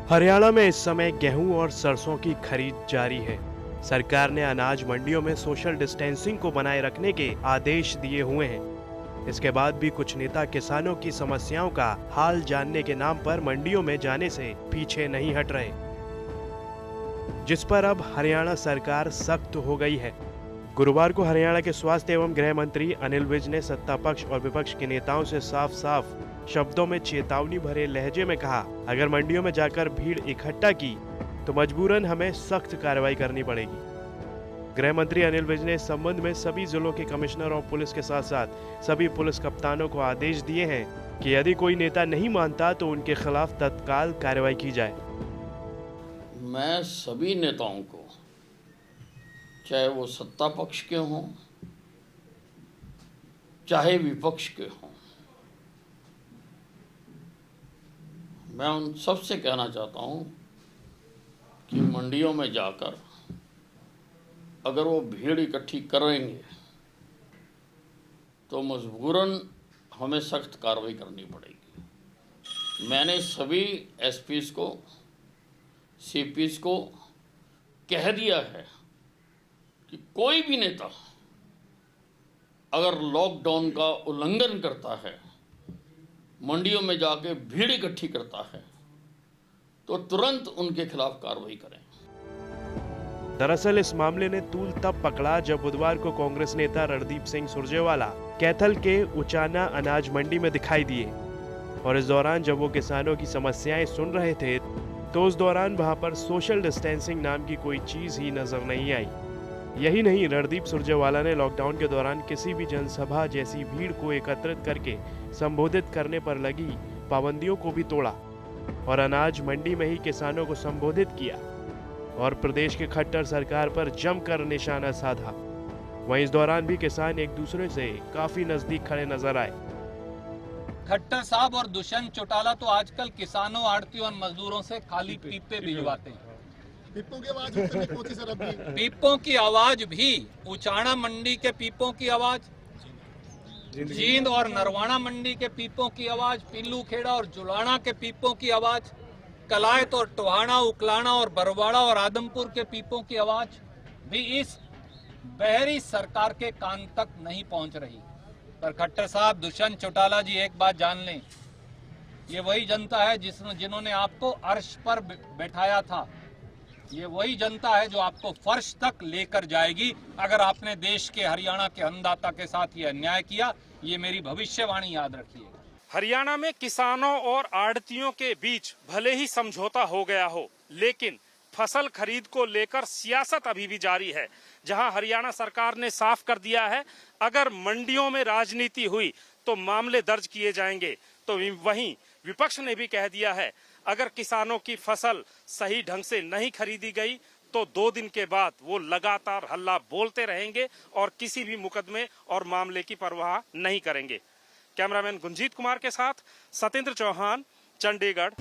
हरियाणा में इस समय गेहूं और सरसों की खरीद जारी है। सरकार ने अनाज मंडियों में सोशल डिस्टेंसिंग को बनाए रखने के आदेश दिए हुए हैं। इसके बाद भी कुछ नेता किसानों की समस्याओं का हाल जानने के नाम पर मंडियों में जाने से पीछे नहीं हट रहे, जिस पर अब हरियाणा सरकार सख्त हो गई है। गुरुवार को हरियाणा के स्वास्थ्य एवं गृह मंत्री अनिल विज ने सत्ता पक्ष और विपक्ष के नेताओं से साफ साफ शब्दों में चेतावनी भरे लहजे में कहा, अगर मंडियों में जाकर भीड़ इकट्ठा की तो मजबूरन हमें सख्त कार्रवाई करनी पड़ेगी। गृह मंत्री अनिल विज ने इस संबंध में सभी जिलों के कमिश्नर और पुलिस के साथ साथ सभी पुलिस कप्तानों को आदेश दिए हैं कि यदि कोई नेता नहीं मानता तो उनके खिलाफ तत्काल कार्रवाई की जाए। मैं सभी नेताओं को, चाहे वो सत्ता पक्ष के हों चाहे विपक्ष के हों, मैं उन सब से कहना चाहता हूं कि मंडियों में जाकर अगर वो भीड़ इकट्ठी करेंगे तो मजबूरन हमें सख्त कार्रवाई करनी पड़ेगी। मैंने सभी एसपीज को, सीपीज को कह दिया है कि कोई भी नेता अगर लॉकडाउन का उल्लंघन करता है, मंडियों में जाके भीड़ इकट्ठी करता है, तो तुरंत उनके खिलाफ कार्रवाई करें। दरअसल इस मामले ने तूल तब पकड़ा जब बुधवार को कांग्रेस नेता रणदीप सिंह सुरजेवाला कैथल के उचाना अनाज मंडी में दिखाई दिए और इस दौरान जब वो किसानों की समस्याएं सुन रहे थे तो उस दौरान वहां पर सोशल डिस्टेंसिंग नाम की कोई चीज ही नजर नहीं आई। यही नहीं, रणदीप सुरजेवाला ने लॉकडाउन के दौरान किसी भी जनसभा जैसी भीड़ को एकत्रित करके संबोधित करने पर लगी पाबंदियों को भी तोड़ा और अनाज मंडी में ही किसानों को संबोधित किया और प्रदेश के खट्टर सरकार पर जमकर निशाना साधा। वहीं इस दौरान भी किसान एक दूसरे से काफी नजदीक खड़े नजर आए। खट्टर साहब और दुष्यंत चौटाला तो आजकल किसानों, आड़तियों और मजदूरों से खाली पीपे भिजवाते हैं। पीपों की आवाज उठ नहीं पहुंची सर अभी। पीपों की आवाज भी, उचाना मंडी के पीपों की आवाज, जींद और नरवाना मंडी के पीपों की आवाज, पिल्लू खेड़ा और जुलाना के पीपों की आवाज, कलायत और टोहाना, उकलाना और बरवाड़ा और आदमपुर के पीपों की आवाज भी इस बहरी सरकार के कान तक नहीं पहुंच रही। पर खट्टर साहब, दुष्यंत चौटाला जी, एक बात जान लें, ये वही जनता है जिन्होंने आपको अर्श पर बैठाया था। ये वही जनता है जो आपको फर्श तक लेकर जाएगी अगर आपने देश के, हरियाणा के अन्नदाता के साथ ये अन्याय किया। ये मेरी भविष्यवाणी याद रखिए। हरियाणा में किसानों और आड़तियों के बीच भले ही समझौता हो गया हो, लेकिन फसल खरीद को लेकर सियासत अभी भी जारी है। जहां हरियाणा सरकार ने साफ कर दिया है, अगर मंडियों में राजनीति हुई तो मामले दर्ज किए जाएंगे, तो वहीं विपक्ष ने भी कह दिया है, अगर किसानों की फसल सही ढंग से नहीं खरीदी गई तो 2 दिन के बाद वो लगातार हल्ला बोलते रहेंगे और किसी भी मुकदमे और मामले की परवाह नहीं करेंगे। कैमरामैन गुंजीत कुमार के साथ सतेंद्र चौहान, चंडीगढ़।